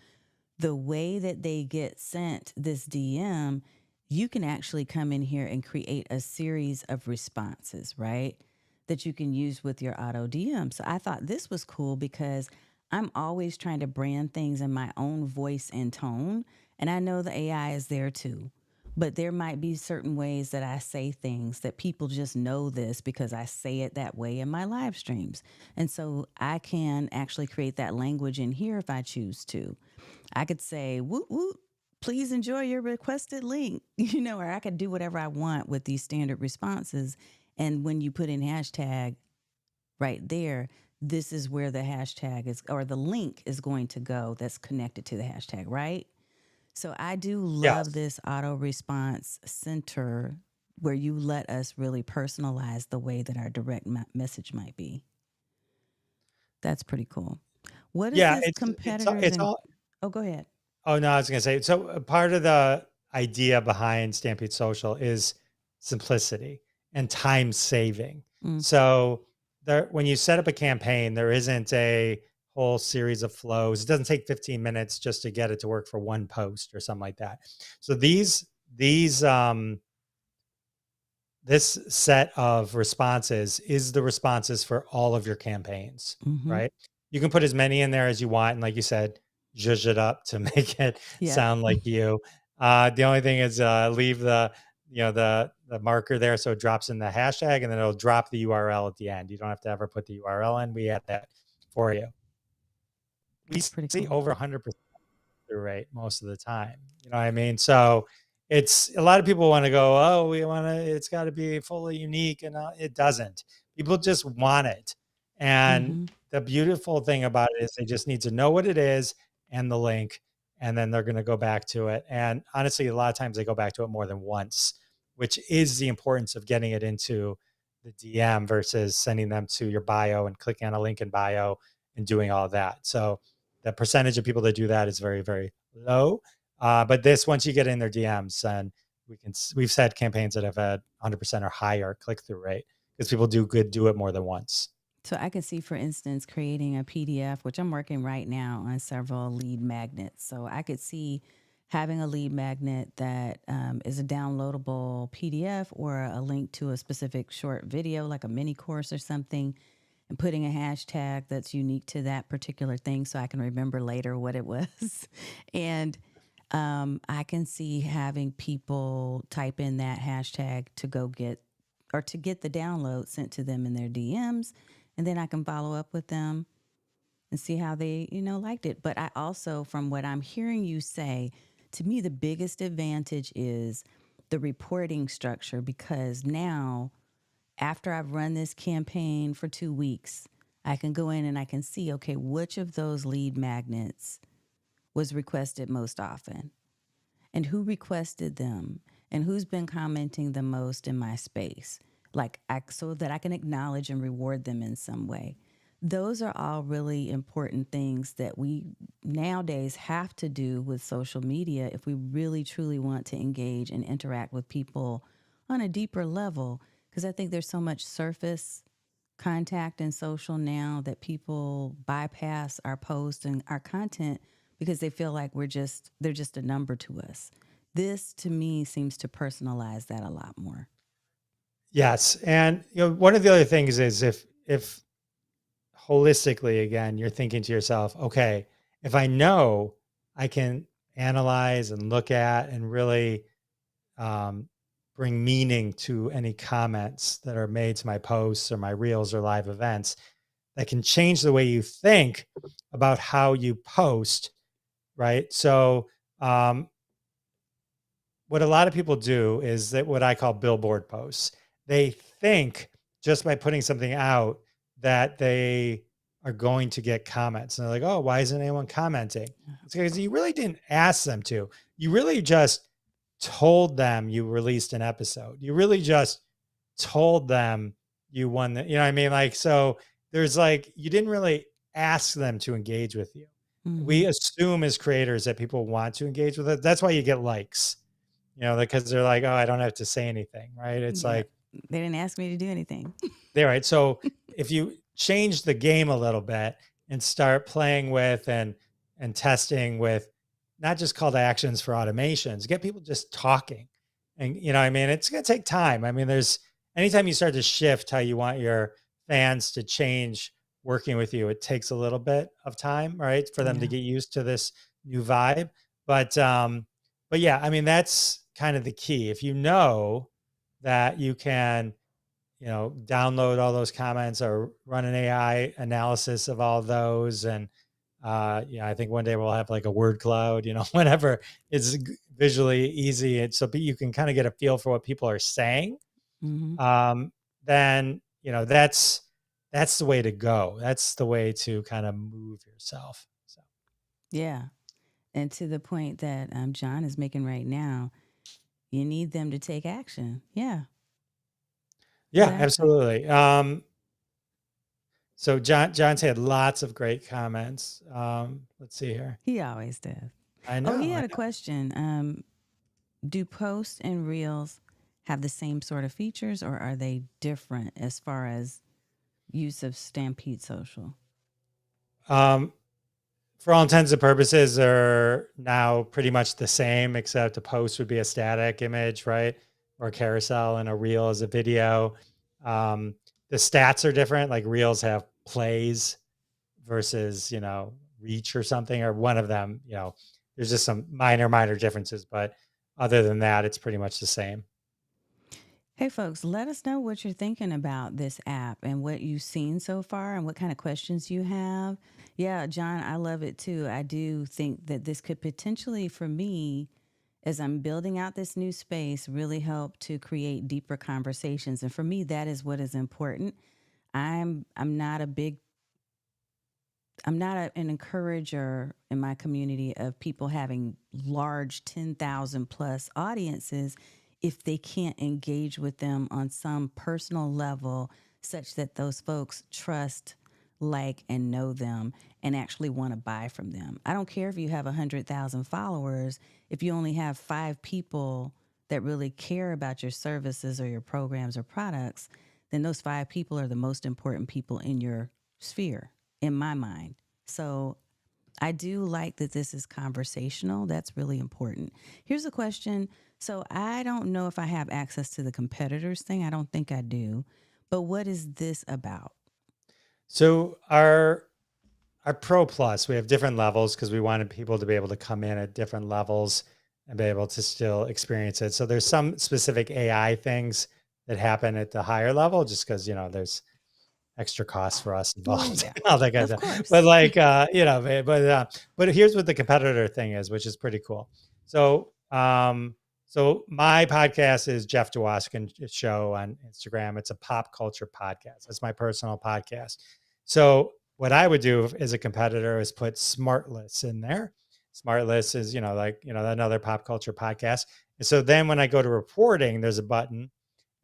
the way that they get sent this DM, you can actually come in here and create a series of responses, right? That you can use with your auto DM. So I thought this was cool because I'm always trying to brand things in my own voice and tone. And I know the AI is there too. But there might be certain ways that I say things that people just know this because I say it that way in my live streams. And so I can actually create that language in here if I choose to. I could say, woot, woot, please enjoy your requested link, or I could do whatever I want with these standard responses. And when you put in hashtag right there, this is where the hashtag is, or the link is going to go that's connected to the hashtag, right? So I do love Yes. this auto response center where you let us really personalize the way that our direct message might be. That's pretty cool. What is Yeah, this competitors it's and all. oh, go ahead. Oh no, I was gonna say. So part of the idea behind Stampede Social is simplicity and time saving. Mm, So there, when you set up a campaign, there isn't a whole series of flows. It doesn't take 15 minutes just to get it to work for one post or something like that. So these this set of responses is the responses for all of your campaigns, mm-hmm. right? You can put as many in there as you want. And like you said, zhuzh it up to make it Yep. sound like you. The only thing is leave the marker there so it drops in the hashtag and then it'll drop the URL at the end. You don't have to ever put the URL in. We add that for you. We That's pretty see cool. over 100% through rate most of the time. You know what I mean? So it's a lot of people want to go, oh, we want to, it's got to be fully unique. And it doesn't. People just want it. And Mm-hmm. the beautiful thing about it is they just need to know what it is and the link, and then they're going to go back to it. And honestly, a lot of times they go back to it more than once, which is the importance of getting it into the DM versus sending them to your bio and clicking on a link in bio and doing all that. So the percentage of people that do that is very, very low. But this, once you get in their DMs, and we've said campaigns that have had 100% or higher click through rate because people do it more than once. So I could see, for instance, creating a PDF, which I'm working right now on several lead magnets. So I could see having a lead magnet that is a downloadable PDF or a link to a specific short video, like a mini course or something, and putting a hashtag that's unique to that particular thing so I can remember later what it was. And I can see having people type in that hashtag to go get or to get the download sent to them in their DMs. And then I can follow up with them and see how they, liked it. But I also, from what I'm hearing you say, to me, the biggest advantage is the reporting structure because now, after I've run this campaign for 2 weeks, I can go in and I can see, okay, which of those lead magnets was requested most often and who requested them and who's been commenting the most in my space, so that I can acknowledge and reward them in some way. Those are all really important things that we nowadays have to do with social media if we really truly want to engage and interact with people on a deeper level. Because I think there's so much surface contact and social now that people bypass our posts and our content because they feel like they're just a number to us. This to me seems to personalize that a lot more. Yes, and one of the other things is if holistically again you're thinking to yourself, okay, if I know I can analyze and look at and really um, bring meaning to any comments that are made to my posts or my reels or live events that can change the way you think about how you post, right? So what a lot of people do is that what I call billboard posts. They think just by putting something out that they are going to get comments. And they're like, oh, why isn't anyone commenting? It's because you really didn't ask them to. You really just told them you released an episode. You really just told them you won the, you know what I mean? Like, so there's like, you didn't really ask them to engage with you. Mm-hmm. We assume as creators that people want to engage with it. That's why you get likes, because they're like, oh, I don't have to say anything, right? It's Yeah. like, They didn't ask me to do anything. they're right. So if you change the game a little bit and start playing with and testing with not just call to actions for automations, get people just talking. And, I mean, it's going to take time. I mean, anytime you start to shift how you want your fans to change working with you, it takes a little bit of time, right? For them to Yeah. get used to this new vibe. But yeah, I mean, that's kind of the key. If you know that you can, download all those comments or run an AI analysis of all those. And I think one day we'll have like a word cloud, whenever it's visually easy. And so you can kind of get a feel for what people are saying. Mm-hmm. Then, that's the way to go. That's the way to kind of move yourself. So. Yeah. And to the point that John is making right now, you need them to take action. Yeah. Yeah, Exactly. absolutely. So John's had lots of great comments. Let's see here. He always does. I Oh, he know. had a question. Do posts and reels have the same sort of features, or are they different as far as use of Stampede Social? For all intents and purposes, they're now pretty much the same, except a post would be a static image, right? Or a carousel, and a reel is a video. The stats are different. Like reels have plays versus, reach or something, or one of them, there's just some minor differences. But other than that, it's pretty much the same. Hey, folks, let us know what you're thinking about this app and what you've seen so far and what kind of questions you have. Yeah, John, I love it too. I do think that this could potentially, for me, as I'm building out this new space, really help to create deeper conversations. And for me, that is what is important. I'm not a big an encourager in my community of people having large 10,000 plus audiences if they can't engage with them on some personal level such that those folks trust, like, and know them and actually want to buy from them. I don't care if you have 100,000 followers, if you only have 5 people that really care about your services or your programs or products, then those 5 people are the most important people in your sphere, in my mind. So I do like that this is conversational. That's really important. Here's a question. So I don't know if I have access to the competitors thing. I don't think I do. But what is this about? So our Pro Plus, we have different levels because we wanted people to be able to come in at different levels and be able to still experience it. So there's some specific AI things that happen at the higher level just because, there's extra costs for us Well, involved, yeah, all that kind of of stuff. But course. like, but here's what the competitor thing is, which is pretty cool. So my podcast is Jeff Dwoskin show on Instagram. It's a pop culture podcast. It's my personal podcast. So what I would do as a competitor is put Smartless in there. Smartless is, another pop culture podcast. And so then when I go to reporting, there's a button,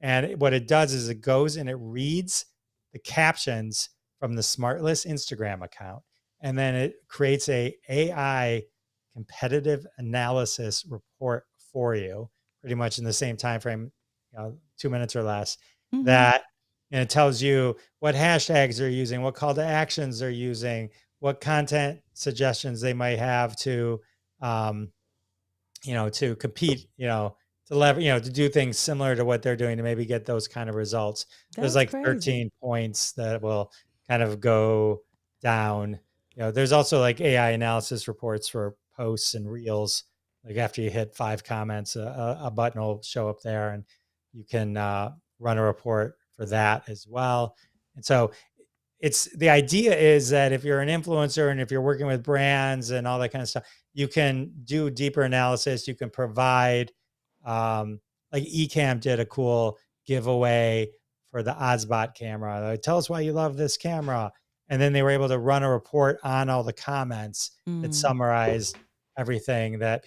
and what it does is it goes and it reads the captions from the Smartless Instagram account, and then it creates a AI competitive analysis report for you, pretty much in the same time frame, 2 minutes or less. Mm-hmm. That and it tells you what hashtags they're using, what call to actions they're using, what content suggestions they might have to, to compete, to lever, to do things similar to what they're doing to maybe get those kind of results. There's That's like crazy. 13 points that will kind of go down. There's also like AI analysis reports for posts and reels. Like after you hit 5 comments, a button will show up there, and you can run a report for that as well. And so it's the idea is that if you're an influencer and if you're working with brands and all that kind of stuff, you can do deeper analysis. You can provide, like Ecamm did a cool giveaway for the Oddsbot camera. Like, tell us why you love this camera. And then they were able to run a report on all the comments that Mm. summarized everything that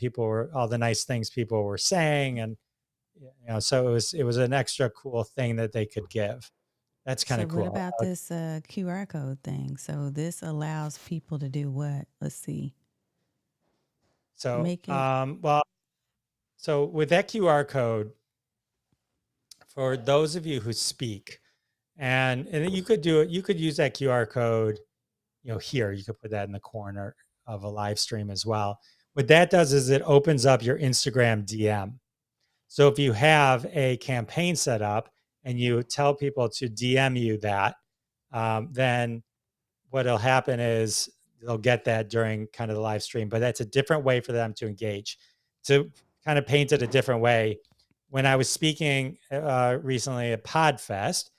all the nice things people were saying. And, so it was an extra cool thing that they could give. That's kind So, of what cool. about this QR code thing? So, this allows people to do what? Let's see. So, Make it. so with that QR code, for those of you who speak, and you could do it, you could use that QR code, here, you could put that in the corner of a live stream as well. What that does is it opens up your Instagram DM. So if you have a campaign set up and you tell people to DM you that, then what'll happen is they'll get that during kind of the live stream, but that's a different way for them to engage. To kind of paint it a different way, when I was speaking recently at Podfest,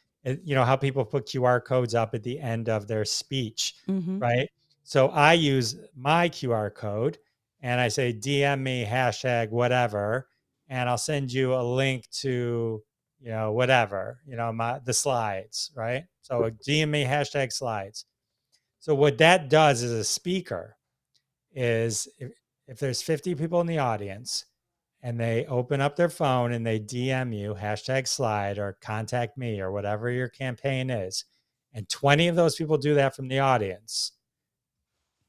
you know how people put QR codes up at the end of their speech, Mm-hmm. right? So I use my QR code and I say, DM me hashtag whatever, and I'll send you a link to, you know, whatever, you know, the slides, right? So DM me hashtag slides. So what that does as a speaker is if there's 50 people in the audience and they open up their phone and they DM you hashtag slide or contact me or whatever your campaign is, and 20 of those people do that from the audience,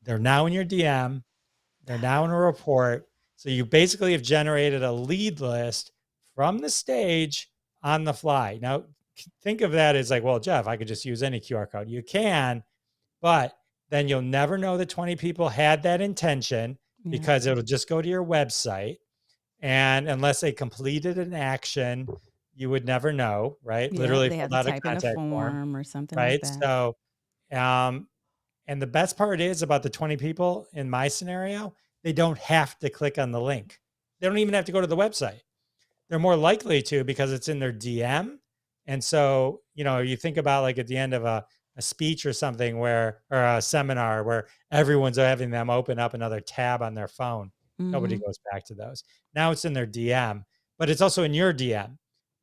they're now in your DM, they're now in a report. So you basically have generated a lead list from the stage on the fly. Now, think of that as like, well, Jeff, I could just use any QR code. You can, but then you'll never know that 20 people had that intention Yeah. because it'll just go to your website. And unless they completed an action, you would never know, right? Yeah. Literally They have filled to out a type in a contact form, form or something like right? that. So, um, and the best part is about the 20 people in my scenario, they don't have to click on the link. They don't even have to go to the website. They're more likely to because it's in their DM. And so, you know, you think about like at the end of a speech or something where, or a seminar where everyone's having them open up another tab on their phone. Nobody Mm-hmm. goes back to those. Now it's in their DM, but it's also in your DM,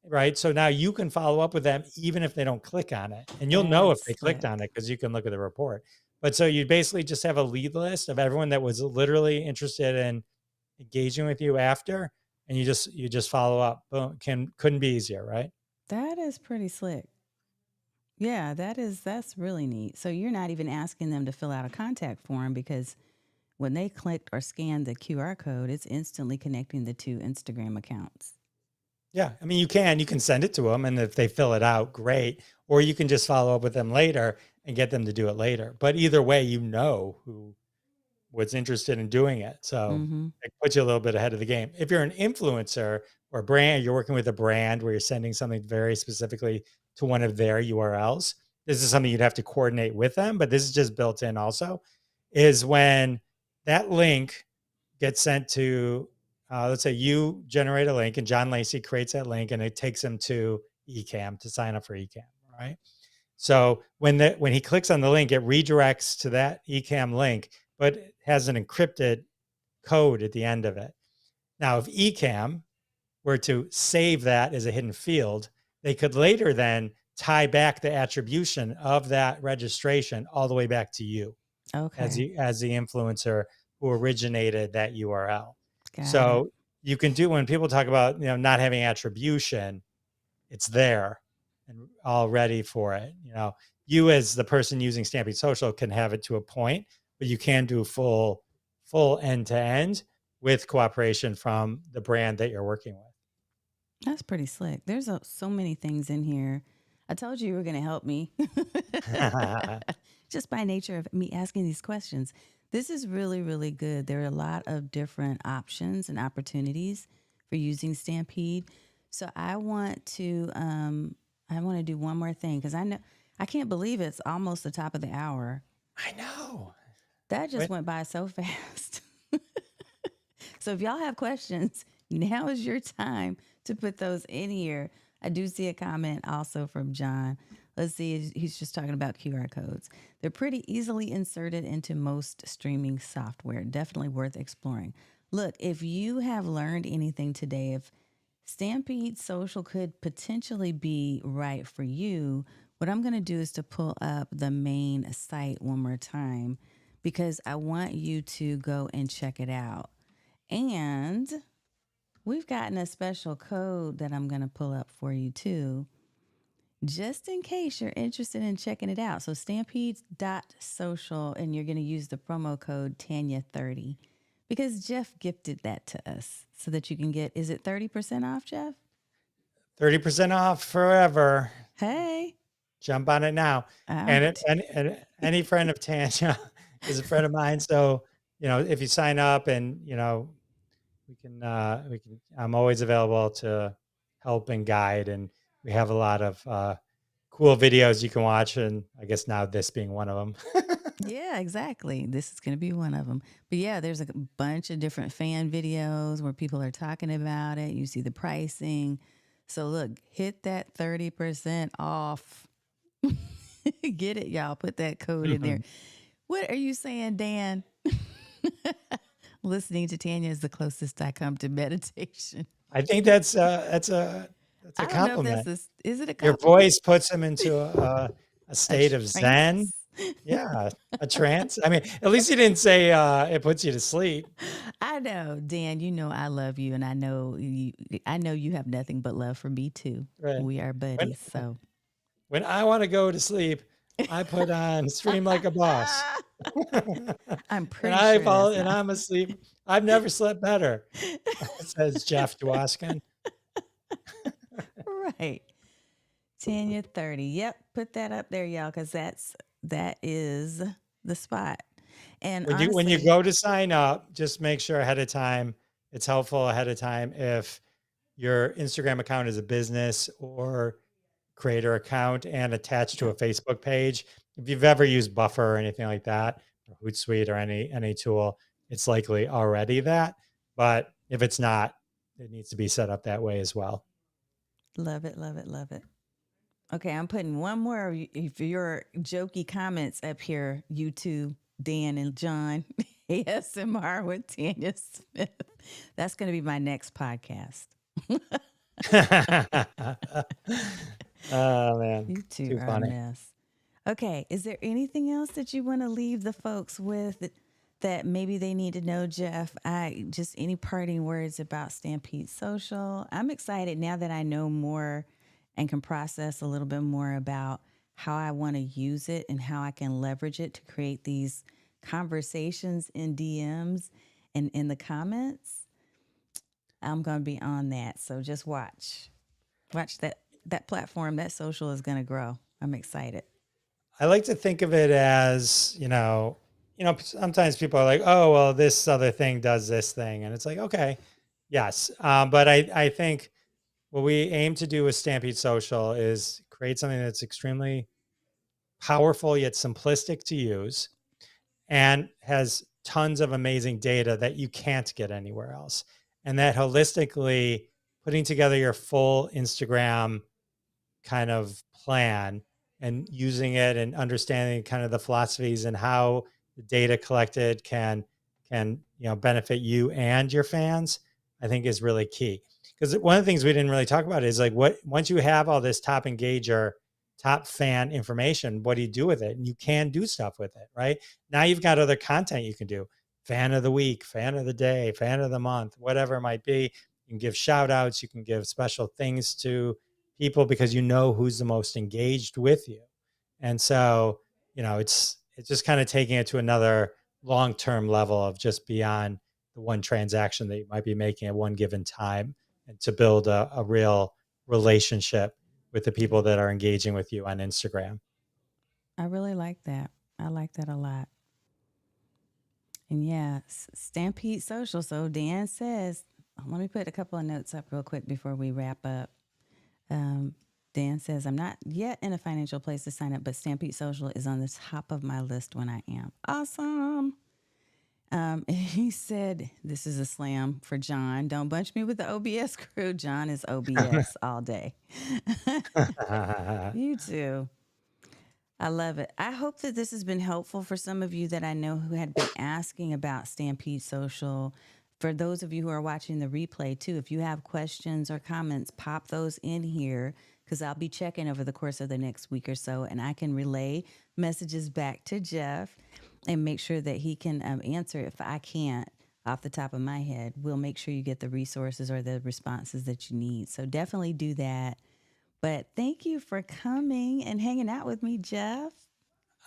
right? So now you can follow up with them even if they don't click on it. And you'll know if That's they clicked on slick. it because you can look at the report. But so you basically just have a lead list of everyone that was literally interested in engaging with you after, and you just follow up. Boom, couldn't be easier, right? That is pretty slick. Yeah, that's really neat. So you're not even asking them to fill out a contact form because when they clicked or scanned the QR code, it's instantly connecting the two Instagram accounts. Yeah, I mean you can send it to them, and if they fill it out, great. Or you can just follow up with them later and get them to do it later. But either way, you know who was interested in doing it. So Mm-hmm. it puts you a little bit ahead of the game. If you're an influencer or a brand, you're working with a brand where you're sending something very specifically to one of their URLs. This is something you'd have to coordinate with them, but this is just built in also, is when that link gets sent to, let's say you generate a link and John Lacey creates that link and it takes him to Ecamm to sign up for Ecamm, right? So when he clicks on the link, it redirects to that Ecamm link, but it has an encrypted code at the end of it. Now, if Ecamm were to save that as a hidden field, they could later then tie back the attribution of that registration all the way back to you Okay. as the influencer who originated that URL. Got it. So you can do when people talk about not having attribution, it's there and all ready for it. You as the person using Stampede Social can have it to a point, but you can do full end to end with cooperation from the brand that you're working with. That's pretty slick. There's so many things in here. I told you were going to help me just by nature of me asking these questions. This is really, really good. There are a lot of different options and opportunities for using Stampede. So I want to do one more thing because I can't believe it's almost the top of the hour. I know. That just Wait. went by so fast. So if y'all have questions, now is your time to put those in here. I do see a comment also from John. Let's see, he's just talking about QR codes. They're pretty easily inserted into most streaming software. Definitely worth exploring. Look, if you have learned anything today, if Stampede Social could potentially be right for you, what I'm going to do is to pull up the main site one more time because I want you to go and check it out. And we've gotten a special code that I'm going to pull up for you too, just in case you're interested in checking it out. So stampede.social, and you're going to use the promo code Tanya30 because Jeff gifted that to us so that you can get, is it 30% off, Jeff? 30% off forever. Hey. Jump on it now. I'm And any friend of Tanya is a friend of mine. So, if you sign up and, I'm always available to help and guide. And we have a lot of cool videos you can watch. And I guess now this being one of them. Yeah, exactly. This is going to be one of them. But yeah, there's a bunch of different fan videos where people are talking about it. You see the pricing. So look, hit that 30% off. Get it, y'all. Put that code in there. What are you saying, Dan? Listening to Tanya is the closest I come to meditation. I think that's a I don't know if compliment. that's is it a Your compliment? voice puts them into a A state of zen. trance? Yeah, a trance. I mean, at least you didn't say it puts you to sleep. I know, Dan. You know I love you, and I know you. I know you have nothing but love for me too. Right. We are When buddies, so. when I want to go to sleep, I put on Stream Like a Boss. I'm And pretty I sure fall that's and not. I'm asleep. I've never slept better, says Jeff Dwoskin. Right. Tanya 30. Yep, put that up there, y'all, because that is the spot. And When you honestly, go to sign up, just make sure ahead of time. It's helpful ahead of time if your Instagram account is a business or creator account and attached to a Facebook page. If you've ever used Buffer or anything like that, or Hootsuite or any tool, it's likely already that. But if it's not, it needs to be set up that way as well. love it, love it, love it. Okay, I'm putting one more of your jokey comments up here, you two, Dan and John. ASMR with Tanya Smith. That's going to be my next podcast. Oh man, You two too are a funny. mess. Okay, is there anything else that you want to leave the folks with that maybe they need to know, Jeff? I just any parting words about Stampede Social? I'm excited now that I know more and can process a little bit more about how I want to use it and how I can leverage it to create these conversations in DMs and in the comments. I'm going to be on that. So just watch. Watch that platform, that social is going to grow. I'm excited. I like to think of it as, sometimes people are like, oh, well, this other thing does this thing. And it's like, okay, yes. But I think what we aim to do with Stampede Social is create something that's extremely powerful yet simplistic to use and has tons of amazing data that you can't get anywhere else. And that holistically putting together your full Instagram kind of plan and using it and understanding kind of the philosophies and how the data collected can benefit you and your fans, I think is really key. Because one of the things we didn't really talk about is like once you have all this top engager, top fan information, what do you do with it? And you can do stuff with it, right? Now you've got other content you can do. Fan of the week, fan of the day, fan of the month, whatever it might be. You can give shout outs, you can give special things to people because you know who's the most engaged with you. And so, it's just kind of taking it to another long-term level of just beyond the one transaction that you might be making at one given time, and to build a real relationship with the people that are engaging with you on Instagram. I really like that. I like that a lot. And yeah, Stampede Social. So Dan says, let me put a couple of notes up real quick before we wrap up. Um, Dan says, I'm not yet in a financial place to sign up, but Stampede Social is on the top of my list when I am. Awesome. He said, this is a slam for John. Don't bunch me with the OBS crew. John is OBS all day. You too. I love it. I hope that this has been helpful for some of you that I know who had been asking about Stampede Social. For those of you who are watching the replay too, if you have questions or comments, pop those in here because I'll be checking over the course of the next week or so, and I can relay messages back to Jeff and make sure that he can answer if I can't off the top of my head. We'll make sure you get the resources or the responses that you need. So definitely do that. But thank you for coming and hanging out with me, Jeff.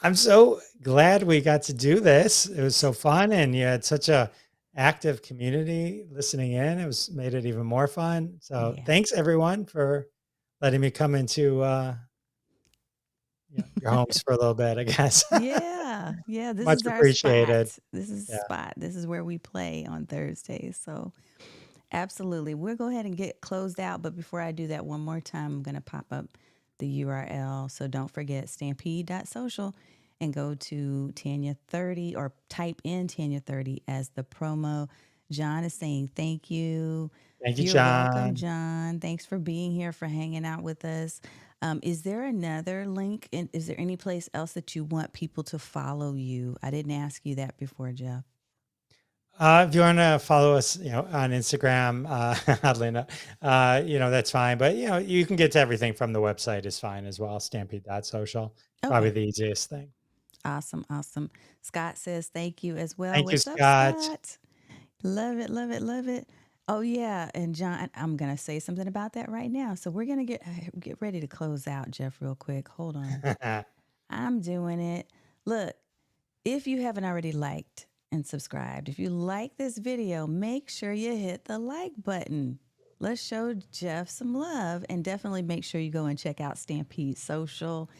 I'm so glad we got to do this. It was so fun, and you had such a active community listening in. It was made it even more fun. So Yeah. thanks everyone for letting me come into your homes for a little bit, I guess. Yeah. Yeah. This Much is our appreciated. spot. This is Yeah. spot. This is where we play on Thursdays. So absolutely. We'll go ahead and get closed out. But before I do that one more time, I'm going to pop up the URL. So don't forget stampede.social and go to Tanya 30 or type in Tanya 30 as the promo. John is saying thank you. Thank you, You're welcome, John. John. Thanks for being here, for hanging out with us. Is there another link? Is there any place else that you want people to follow you? I didn't ask you that before, Jeff. If you want to follow us, on Instagram, oddly enough, that's fine. But, you can get to everything from the website is fine as well. Stampede.social, probably Okay. the easiest thing. Awesome. Awesome. Scott says thank you as well. Thank you, What's up, Scott. Scott? Love it. Love it. Love it. Oh yeah, and John, I'm gonna say something about that right now. So we're gonna get ready to close out, Jeff, real quick. Hold on, I'm doing it. Look, if you haven't already liked and subscribed, if you like this video, make sure you hit the like button. Let's show Jeff some love, and definitely make sure you go and check out Stampede Social.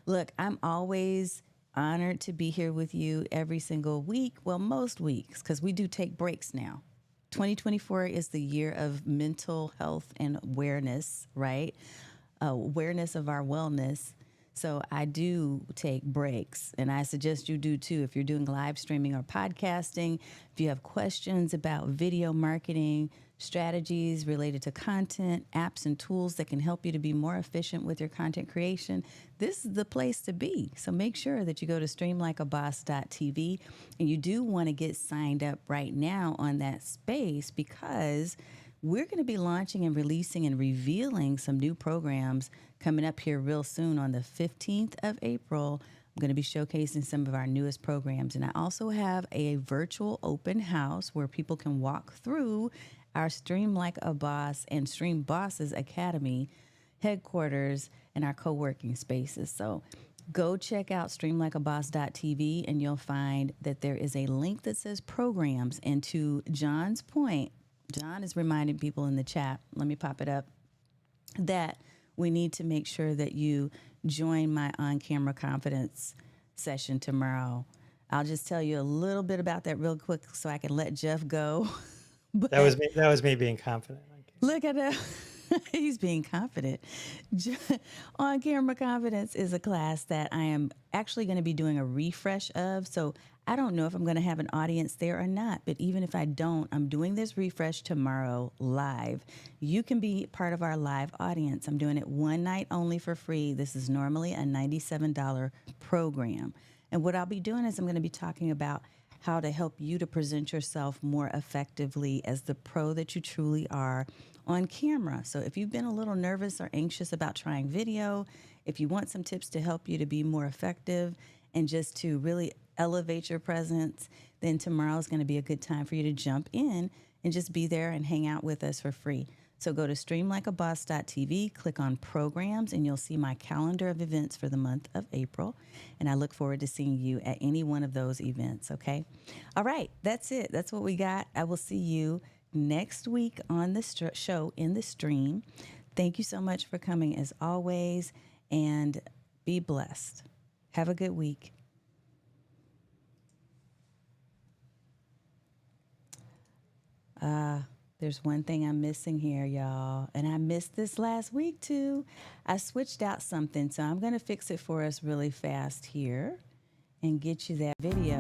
Look, I'm always honored to be here with you every single week. Well, most weeks, because we do take breaks now. 2024 is the year of mental health and awareness, right? Awareness of our wellness. So I do take breaks, and I suggest you do too. If you're doing live streaming or podcasting, if you have questions about video marketing, strategies related to content, apps and tools that can help you to be more efficient with your content creation, this is the place to be. So make sure that you go to streamlikeaboss.tv, and you do want to get signed up right now on that space, because we're going to be launching and releasing and revealing some new programs coming up here real soon on the 15th of April. I'm going to be showcasing some of our newest programs. And I also have a virtual open house where people can walk through our Stream Like a Boss and Stream Bosses Academy headquarters and our co-working spaces. So go check out streamlikeaboss.tv, and you'll find that there is a link that says programs. And to John's point, John is reminding people in the chat, let me pop it up, that we need to make sure that you join my on-camera confidence session tomorrow. I'll just tell you a little bit about that real quick so I can let Jeff go. But that was me being confident. Look at him. He's being confident. On Camera Confidence is a class that I am actually going to be doing a refresh of. So I don't know if I'm going to have an audience there or not. But even if I don't, I'm doing this refresh tomorrow live. You can be part of our live audience. I'm doing it one night only for free. This is normally a $97 program. And what I'll be doing is I'm going to be talking about how to help you to present yourself more effectively as the pro that you truly are on camera. So if you've been a little nervous or anxious about trying video, if you want some tips to help you to be more effective and just to really elevate your presence, then tomorrow is going to be a good time for you to jump in and just be there and hang out with us for free. So go to streamlikeaboss.tv, click on programs, and you'll see my calendar of events for the month of April. And I look forward to seeing you at any one of those events, okay? All right, that's it. That's what we got. I will see you next week on the show in the stream. Thank you so much for coming as always, and be blessed. Have a good week. There's one thing I'm missing here, y'all, and I missed this last week too. I switched out something, so I'm going to fix it for us really fast here and get you that video.